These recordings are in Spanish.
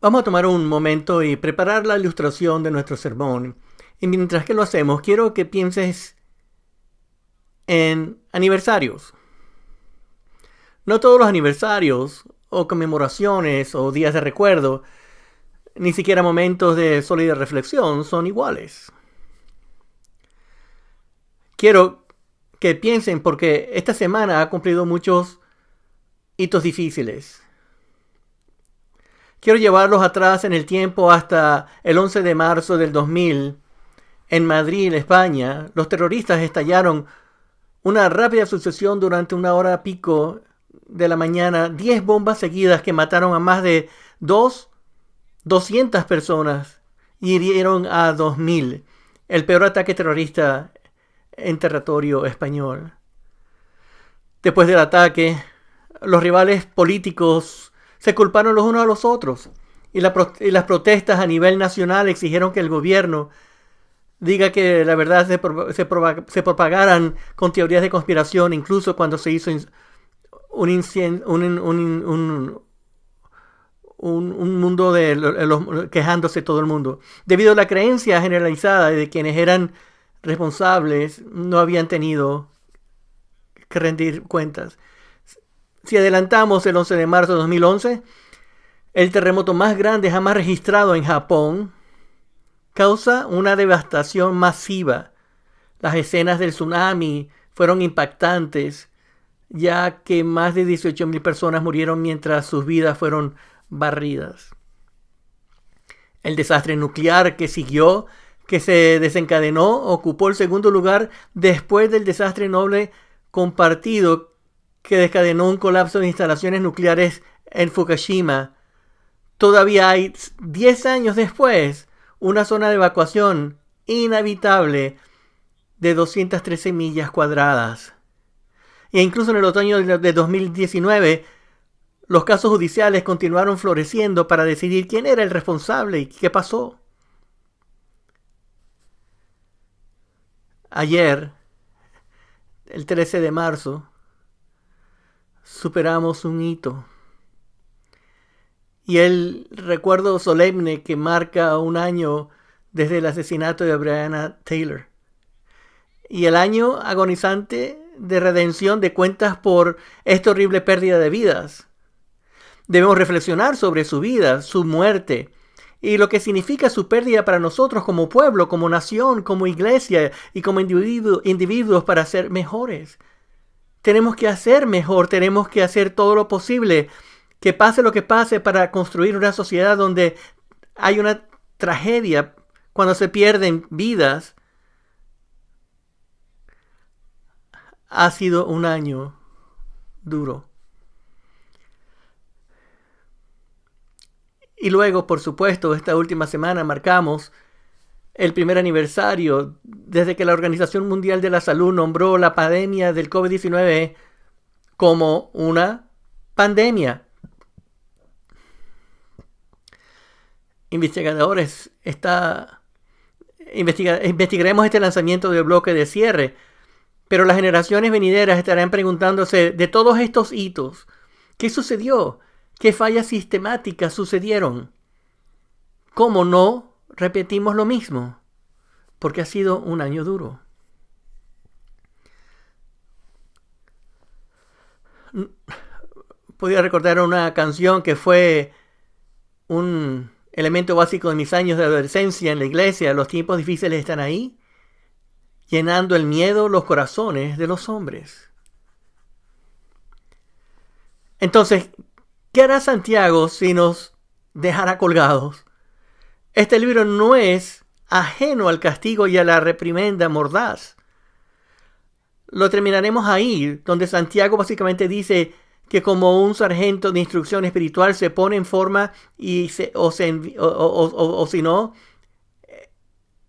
Vamos a tomar un momento y preparar la ilustración de nuestro sermón. Y mientras que lo hacemos, quiero que pienses en aniversarios. No todos los aniversarios o conmemoraciones o días de recuerdo, ni siquiera momentos de sólida reflexión son iguales. Quiero que piensen porque esta semana ha cumplido muchos hitos difíciles. Quiero llevarlos atrás en el tiempo hasta el 11 de marzo del 2000. En Madrid, España, los terroristas estallaron una rápida sucesión durante una hora pico de la mañana, 10 bombas seguidas que mataron a más de 200 personas y hirieron a 2000. El peor ataque terrorista en territorio español. Después del ataque, los rivales políticos se culparon los unos a los otros y las protestas a nivel nacional exigieron que el gobierno diga que la verdad se propagaran con teorías de conspiración, incluso cuando se hizo un mundo de quejándose todo el mundo. Debido a la creencia generalizada de quienes eran responsables, no habían tenido que rendir cuentas. Si adelantamos el 11 de marzo de 2011, el terremoto más grande jamás registrado en Japón causa una devastación masiva. Las escenas del tsunami fueron impactantes, ya que más de 18,000 personas murieron mientras sus vidas fueron barridas. El desastre nuclear que siguió, que se desencadenó, ocupó el segundo lugar después del desastre noble compartido que desencadenó un colapso de instalaciones nucleares en Fukushima. Todavía hay 10 años después una zona de evacuación inhabitable de 213 millas cuadradas. E incluso en el otoño de 2019, los casos judiciales continuaron floreciendo para decidir quién era el responsable y qué pasó. Ayer, el 13 de marzo, superamos un hito. Y el recuerdo solemne que marca un año desde el asesinato de Breonna Taylor. Y el año agonizante de redención de cuentas por esta horrible pérdida de vidas. Debemos reflexionar sobre su vida, su muerte, y lo que significa su pérdida para nosotros como pueblo, como nación, como iglesia y como individuos para ser mejores. Tenemos que hacer mejor, tenemos que hacer todo lo posible, que pase lo que pase, para construir una sociedad donde hay una tragedia cuando se pierden vidas. Ha sido un año duro. Y luego, por supuesto, esta última semana marcamos el primer aniversario desde que la Organización Mundial de la Salud nombró la pandemia del COVID-19 como una pandemia. Investigaremos este lanzamiento del bloque de cierre, pero las generaciones venideras estarán preguntándose de todos estos hitos, ¿qué sucedió? ¿Qué fallas sistemáticas sucedieron? ¿Cómo no repetimos lo mismo? Porque ha sido un año duro. Podía recordar una canción que fue un elemento básico de mis años de adolescencia en la iglesia. Los tiempos difíciles están ahí, llenando el miedo los corazones de los hombres. Entonces, ¿qué hará Santiago si nos dejará colgados? Este libro no es ajeno al castigo y a la reprimenda mordaz. Lo terminaremos ahí, donde Santiago básicamente dice que como un sargento de instrucción espiritual se pone en forma y si no,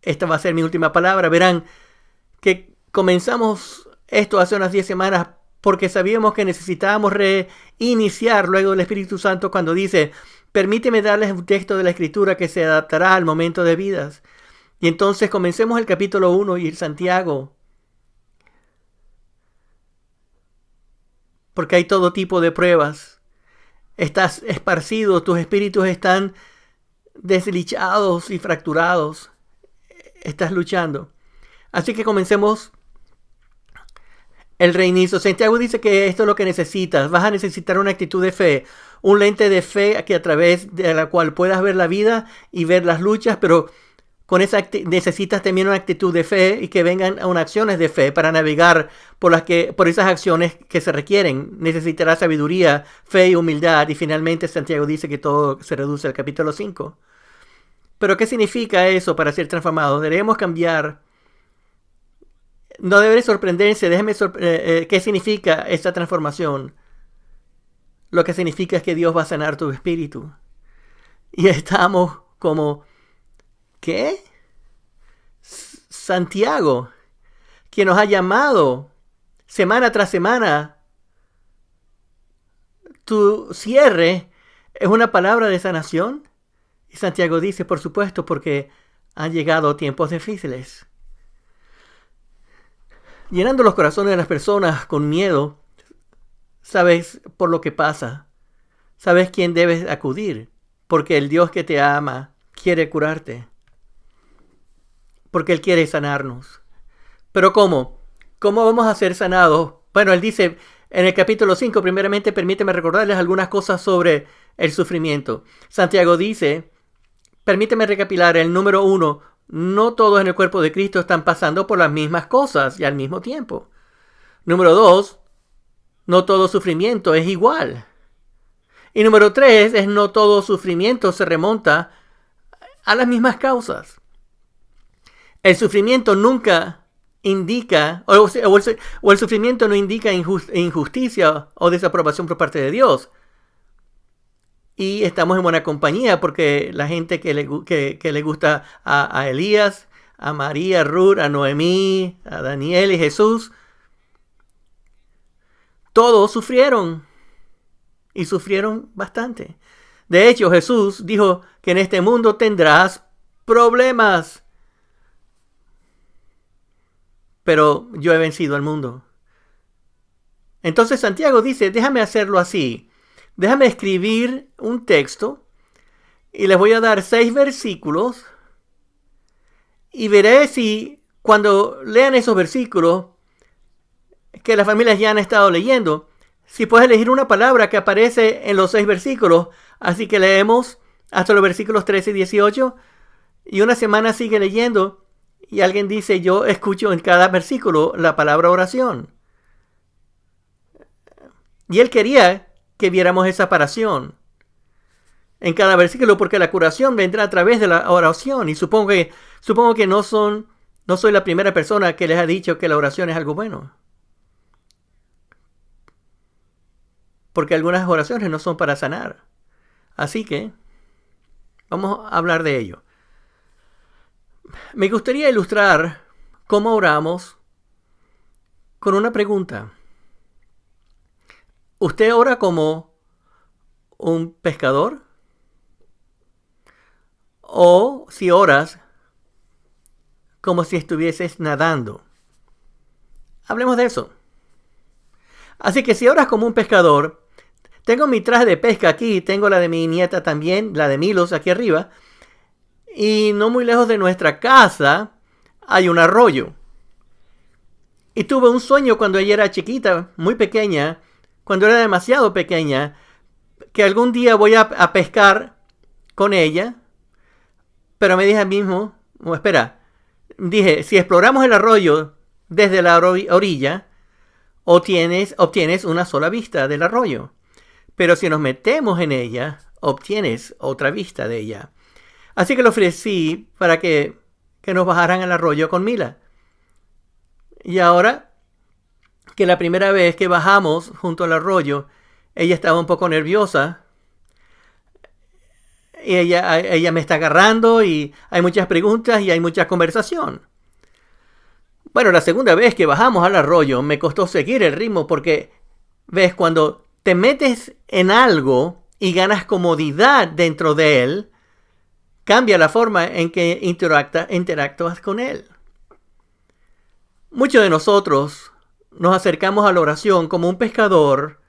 esta va a ser mi última palabra. Verán que comenzamos esto hace unas 10 semanas porque sabíamos que necesitábamos reiniciar luego del Espíritu Santo cuando dice: permíteme darles un texto de la Escritura que se adaptará al momento de vidas. Y entonces comencemos el capítulo 1 y Santiago. Porque hay todo tipo de pruebas. Estás esparcido, tus espíritus están deslichados y fracturados estás luchando. Así que comencemos el reinicio. Santiago dice que esto es lo que necesitas. Vas a necesitar una actitud de fe, un lente de fe que a través de la cual puedas ver la vida y ver las luchas, pero con esa necesitas también una actitud de fe y que vengan unas acciones de fe para navegar por esas acciones que se requieren. Necesitarás sabiduría, fe y humildad. Y finalmente Santiago dice que todo se reduce al capítulo 5. Pero ¿qué significa eso para ser transformados? Debemos cambiar. No debería sorprenderse. ¿Qué significa esta transformación? Lo que significa es que Dios va a sanar tu espíritu. Y estamos como... ¿Qué? Santiago, quien nos ha llamado semana tras semana. Tu cierre es una palabra de sanación. Y Santiago dice, por supuesto, porque han llegado tiempos difíciles. Llenando los corazones de las personas con miedo, sabes por lo que pasa. Sabes quién debes acudir, porque el Dios que te ama quiere curarte. Porque Él quiere sanarnos. ¿Pero cómo? ¿Cómo vamos a ser sanados? Bueno, Él dice en el capítulo 5, primeramente permíteme recordarles algunas cosas sobre el sufrimiento. Santiago dice, permíteme recapitular el número 1, no todos en el cuerpo de Cristo están pasando por las mismas cosas y al mismo tiempo. Número 2, no todo sufrimiento es igual. Y número 3 es no todo sufrimiento se remonta a las mismas causas. El sufrimiento nunca indica, o el sufrimiento no indica injusticia o desaprobación por parte de Dios. Y estamos en buena compañía porque la gente que le gusta a Elías, a María, a Ruth, a Noemí, a Daniel y Jesús, todos sufrieron y sufrieron bastante. De hecho, Jesús dijo que en este mundo tendrás problemas. Pero yo he vencido al mundo. Entonces Santiago dice, déjame hacerlo así. Déjame escribir un texto y les voy a dar 6 versículos y veré si cuando lean esos versículos que las familias ya han estado leyendo, si puedes elegir una palabra que aparece en los 6 versículos. Así que leemos hasta los versículos 13 y 18 y una semana sigue leyendo. Y alguien dice, yo escucho en cada versículo la palabra oración. Y él quería que viéramos esa separación en cada versículo, porque la curación vendrá a través de la oración. Y supongo que no soy la primera persona que les ha dicho que la oración es algo bueno. Porque algunas oraciones no son para sanar. Así que vamos a hablar de ello. Me gustaría ilustrar cómo oramos con una pregunta. ¿Usted ora como un pescador? ¿O si oras como si estuvieses nadando? Hablemos de eso. Así que si oras como un pescador, tengo mi traje de pesca aquí, tengo la de mi nieta también, la de Milos aquí arriba. Y no muy lejos de nuestra casa hay un arroyo. Y tuve un sueño cuando ella era chiquita, muy pequeña, cuando era demasiado pequeña, que algún día voy a pescar con ella. Pero me dije a mí mismo, dije, si exploramos el arroyo desde la orilla, obtienes una sola vista del arroyo. Pero si nos metemos en ella, obtienes otra vista de ella. Así que le ofrecí para que nos bajaran al arroyo con Mila. Y ahora que la primera vez que bajamos junto al arroyo, ella estaba un poco nerviosa. Y ella me está agarrando y hay muchas preguntas y hay mucha conversación. Bueno, la segunda vez que bajamos al arroyo me costó seguir el ritmo porque, ves, cuando te metes en algo y ganas comodidad dentro de él, cambia la forma en que interactúas con Él. Muchos de nosotros nos acercamos a la oración como un pescador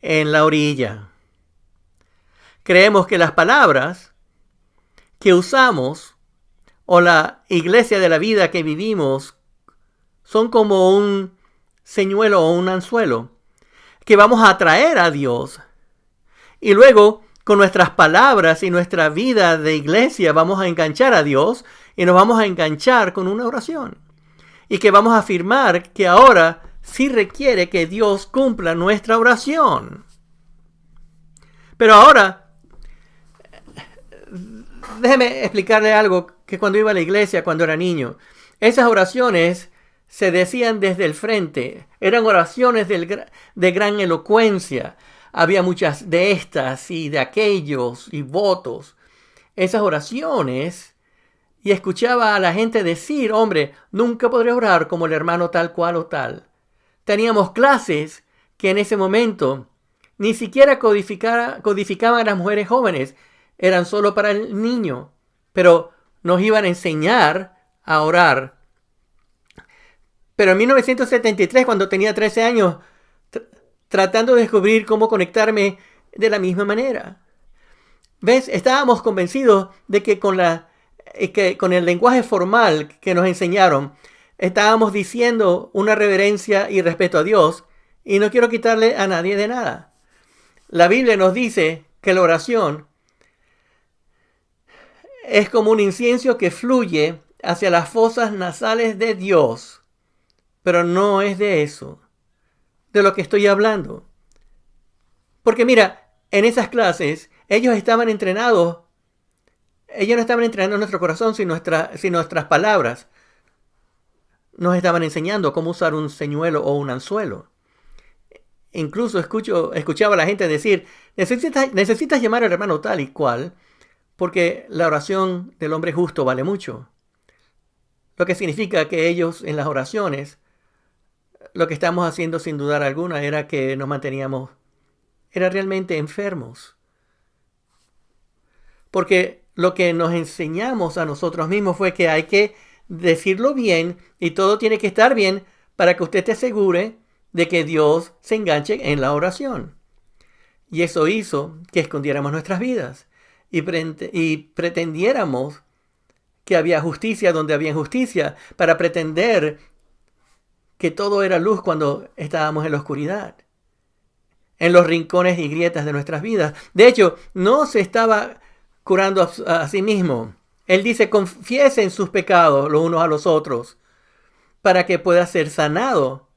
en la orilla. Creemos que las palabras que usamos o la iglesia de la vida que vivimos son como un señuelo o un anzuelo que vamos a atraer a Dios. Y luego, con nuestras palabras y nuestra vida de iglesia, vamos a enganchar a Dios y nos vamos a enganchar con una oración. Y que vamos a afirmar que ahora sí requiere que Dios cumpla nuestra oración. Pero ahora, déjeme explicarle algo que cuando iba a la iglesia, cuando era niño, esas oraciones se decían desde el frente. Eran oraciones de gran elocuencia. Había muchas de estas y de aquellos y votos. Esas oraciones, y escuchaba a la gente decir, hombre, nunca podré orar como el hermano tal cual o tal. Teníamos clases que en ese momento ni siquiera codificaban a las mujeres jóvenes. Eran solo para el niño. Pero nos iban a enseñar a orar. Pero en 1973, cuando tenía 13 años, tratando de descubrir cómo conectarme de la misma manera. ¿Ves? Estábamos convencidos de que con el lenguaje formal que nos enseñaron, estábamos diciendo una reverencia y respeto a Dios, y no quiero quitarle a nadie de nada. La Biblia nos dice que la oración es como un incienso que fluye hacia las fosas nasales de Dios. Pero no es de eso de lo que estoy hablando. Porque mira, en esas clases, ellos estaban entrenados. Ellos no estaban entrenando nuestro corazón, sino nuestras palabras. Nos estaban enseñando cómo usar un señuelo o un anzuelo. Incluso escuchaba a la gente decir, necesitas llamar al hermano tal y cual, porque la oración del hombre justo vale mucho. Lo que significa que ellos en las oraciones, lo que estamos haciendo sin dudar alguna era que nos manteníamos, era realmente enfermos. Porque lo que nos enseñamos a nosotros mismos fue que hay que decirlo bien y todo tiene que estar bien para que usted te asegure de que Dios se enganche en la oración. Y eso hizo que escondiéramos nuestras vidas y pretendiéramos que había justicia donde había injusticia, para pretender que todo era luz cuando estábamos en la oscuridad, en los rincones y grietas de nuestras vidas. De hecho, no se estaba curando a sí mismo. Él dice, confiesen sus pecados los unos a los otros para que pueda ser sanado.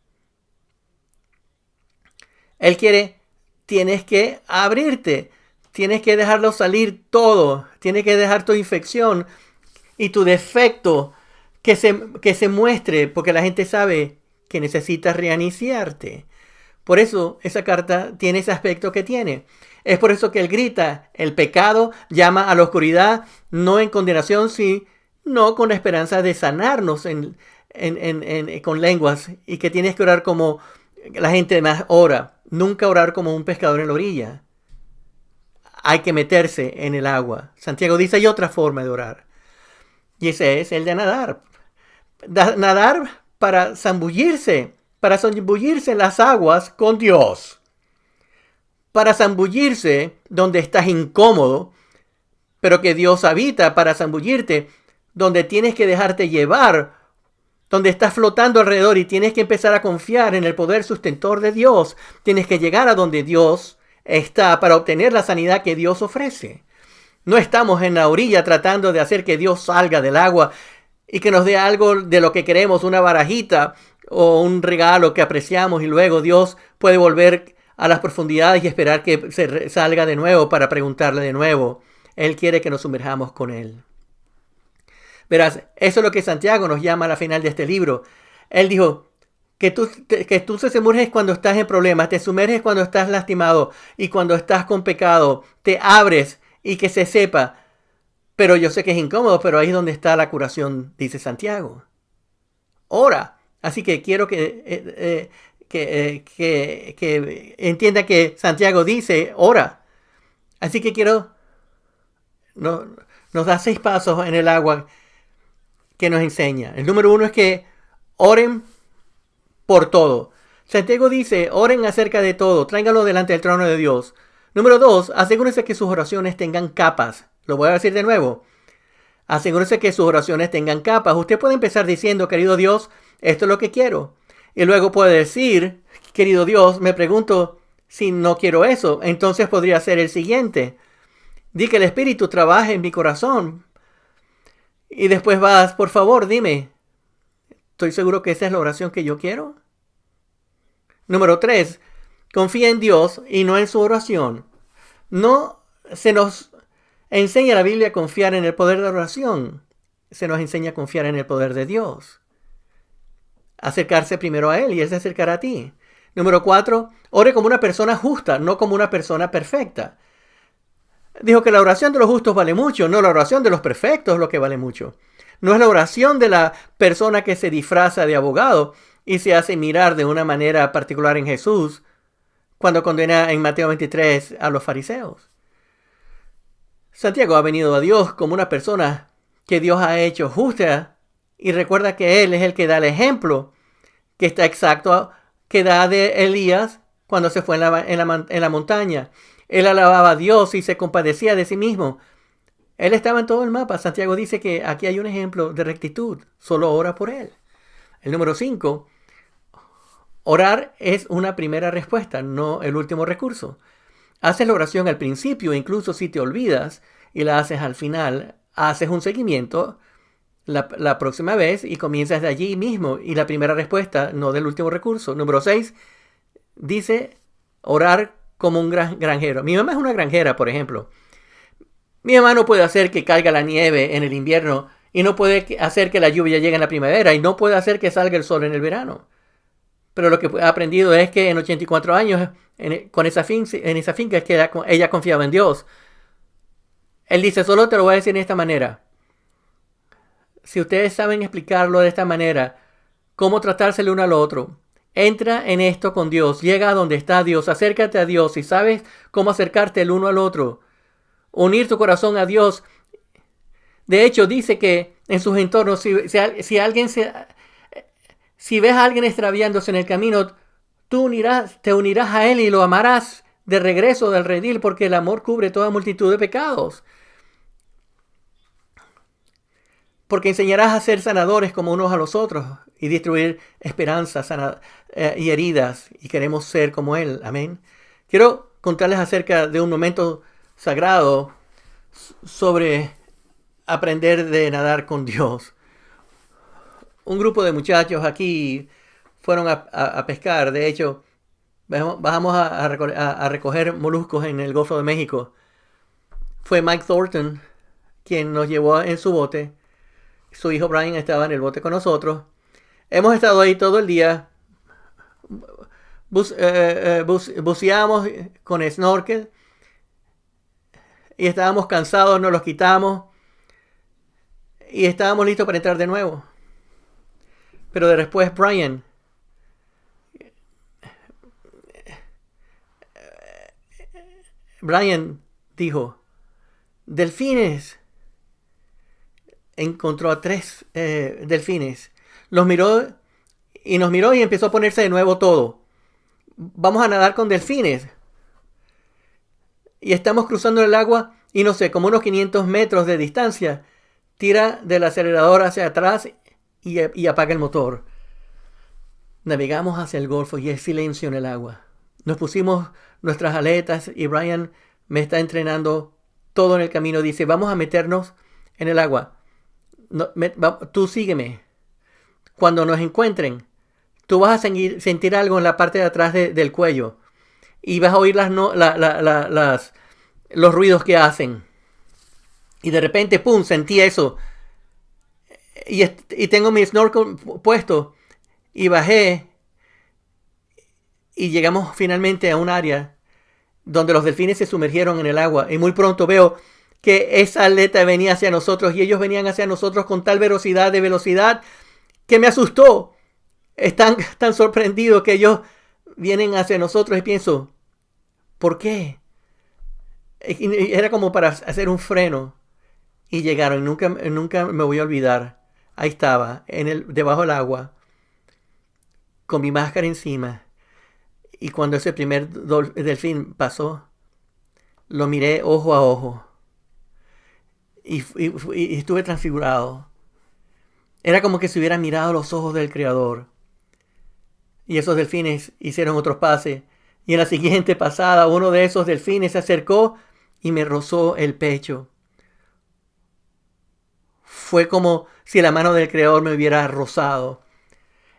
Él quiere, tienes que abrirte, tienes que dejarlo salir todo, tienes que dejar tu infección y tu defecto que se muestre, porque la gente sabe que necesitas reiniciarte. Por eso esa carta tiene ese aspecto que tiene. Es por eso que él grita, el pecado llama a la oscuridad, no en condenación, sino con la esperanza de sanarnos con lenguas, y que tienes que orar como la gente más ora. Nunca orar como un pescador en la orilla. Hay que meterse en el agua. Santiago dice, hay otra forma de orar. Y ese es el de nadar. Nadar para zambullirse en las aguas con Dios. Para zambullirse donde estás incómodo, pero que Dios habita, para zambullirte donde tienes que dejarte llevar, donde estás flotando alrededor y tienes que empezar a confiar en el poder sustentor de Dios. Tienes que llegar a donde Dios está para obtener la sanidad que Dios ofrece. No estamos en la orilla tratando de hacer que Dios salga del agua y que nos dé algo de lo que queremos, una barajita o un regalo que apreciamos, y luego Dios puede volver a las profundidades y esperar que se salga de nuevo para preguntarle de nuevo. Él quiere que nos sumerjamos con Él. Verás, eso es lo que Santiago nos llama a la final de este libro. Él dijo que tú te sumerges cuando estás en problemas, te sumerges cuando estás lastimado y cuando estás con pecado, te abres y que se sepa. Pero yo sé que es incómodo, pero ahí es donde está la curación, dice Santiago. Ora. Así que quiero que entienda que Santiago dice, ora. Así que nos da 6 pasos en el agua que nos enseña. El número 1 es que oren por todo. Santiago dice, oren acerca de todo, tráiganlo delante del trono de Dios. Número 2, asegúrense que sus oraciones tengan capas. Lo voy a decir de nuevo. Asegúrese que sus oraciones tengan capas. Usted puede empezar diciendo, querido Dios, esto es lo que quiero. Y luego puede decir, querido Dios, me pregunto si no quiero eso. Entonces podría ser el siguiente. Di que el Espíritu trabaje en mi corazón. Y después vas, por favor, dime, ¿estoy seguro que esa es la oración que yo quiero? Número 3. Confía en Dios y no en su oración. No se nos enseña la Biblia a confiar en el poder de la oración. Se nos enseña a confiar en el poder de Dios. Acercarse primero a Él y Él se acercará a ti. Número 4. Ore como una persona justa, no como una persona perfecta. Dijo que la oración de los justos vale mucho, no la oración de los perfectos es lo que vale mucho. No es la oración de la persona que se disfraza de abogado y se hace mirar de una manera particular en Jesús cuando condena en Mateo 23 a los fariseos. Santiago ha venido a Dios como una persona que Dios ha hecho justa y recuerda que Él es el que da el ejemplo que está exacto que da de Elías cuando se fue en la montaña. Él alababa a Dios y se compadecía de sí mismo. Él estaba en todo el mapa. Santiago dice que aquí hay un ejemplo de rectitud. Solo ora por él. El número 5. Orar es una primera respuesta, no el último recurso. Haces la oración al principio, incluso si te olvidas, y la haces al final. Haces un seguimiento la próxima vez y comienzas de allí mismo. Y la primera respuesta, no del último recurso. Número 6. Dice orar como un granjero. Mi mamá es una granjera, por ejemplo. Mi mamá no puede hacer que caiga la nieve en el invierno y no puede hacer que la lluvia llegue en la primavera y no puede hacer que salga el sol en el verano. Pero lo que ha aprendido es que en 84 años, en esa finca, es que ella confiaba en Dios. Él dice, solo te lo voy a decir de esta manera. Si ustedes saben explicarlo de esta manera, cómo tratarse el uno al otro, entra en esto con Dios, llega a donde está Dios, acércate a Dios y sabes cómo acercarte el uno al otro. Unir tu corazón a Dios. De hecho, dice que en sus entornos, si ves a alguien extraviándose en el camino, te unirás a él y lo amarás de regreso del redil, porque el amor cubre toda multitud de pecados. Porque enseñarás a ser sanadores como unos a los otros y distribuir esperanzas y heridas. Y queremos ser como Él. Amén. Quiero contarles acerca de un momento sagrado sobre aprender de nadar con Dios. Un grupo de muchachos aquí fueron a pescar. De hecho, bajamos a recoger moluscos en el Golfo de México. Fue Mike Thornton quien nos llevó en su bote. Su hijo Brian estaba en el bote con nosotros. Hemos estado ahí todo el día. Buceamos con snorkel. Y estábamos cansados, nos los quitamos. Y estábamos listos para entrar de nuevo. Pero después Brian dijo, delfines. Encontró a 3 delfines. Los miró y nos miró y empezó a ponerse de nuevo todo. Vamos a nadar con delfines. Y estamos cruzando el agua y no sé, como unos 500 metros de distancia, tira del acelerador hacia atrás y apaga el motor. Navegamos hacia el Golfo y hay silencio en el agua. Nos pusimos nuestras aletas y Brian me está entrenando todo en el camino. Dice, vamos a meternos en el agua. No, tú sígueme. Cuando nos encuentren, tú vas a sentir algo en la parte de atrás del cuello y vas a oír los ruidos que hacen. Y de repente, ¡pum!, sentí eso. Y tengo mi snorkel puesto y bajé y llegamos finalmente a un área donde los delfines se sumergieron en el agua y muy pronto veo que esa aleta venía hacia nosotros y ellos venían hacia nosotros con tal velocidad que me asustó. Están tan sorprendidos que ellos vienen hacia nosotros y pienso, ¿por qué? Y era como para hacer un freno y llegaron. Nunca me voy a olvidar. Ahí estaba, debajo del agua, con mi máscara encima. Y cuando ese primer delfín pasó, lo miré ojo a ojo. y estuve transfigurado. Era como que se hubiera mirado a los ojos del Creador. Y esos delfines hicieron otros pases. Y en la siguiente pasada, uno de esos delfines se acercó y me rozó el pecho. Fue como si la mano del Creador me hubiera rozado.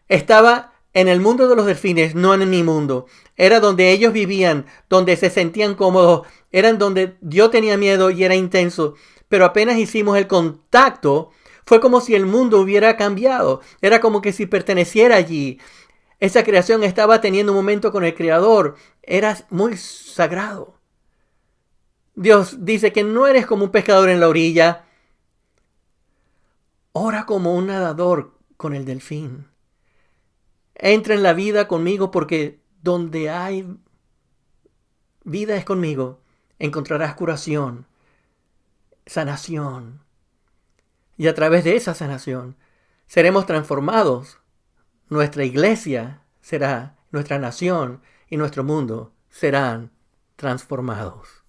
Estaba en el mundo de los delfines, no en mi mundo. Era donde ellos vivían, donde se sentían cómodos. Eran donde yo tenía miedo y era intenso. Pero apenas hicimos el contacto, fue como si el mundo hubiera cambiado. Era como que si perteneciera allí. Esa creación estaba teniendo un momento con el Creador. Era muy sagrado. Dios dice que no eres como un pescador en la orilla. Ora como un nadador con el delfín. Entra en la vida conmigo porque donde hay vida es conmigo. Encontrarás curación, sanación. Y a través de esa sanación seremos transformados. Nuestra iglesia será, nuestra nación y nuestro mundo serán transformados.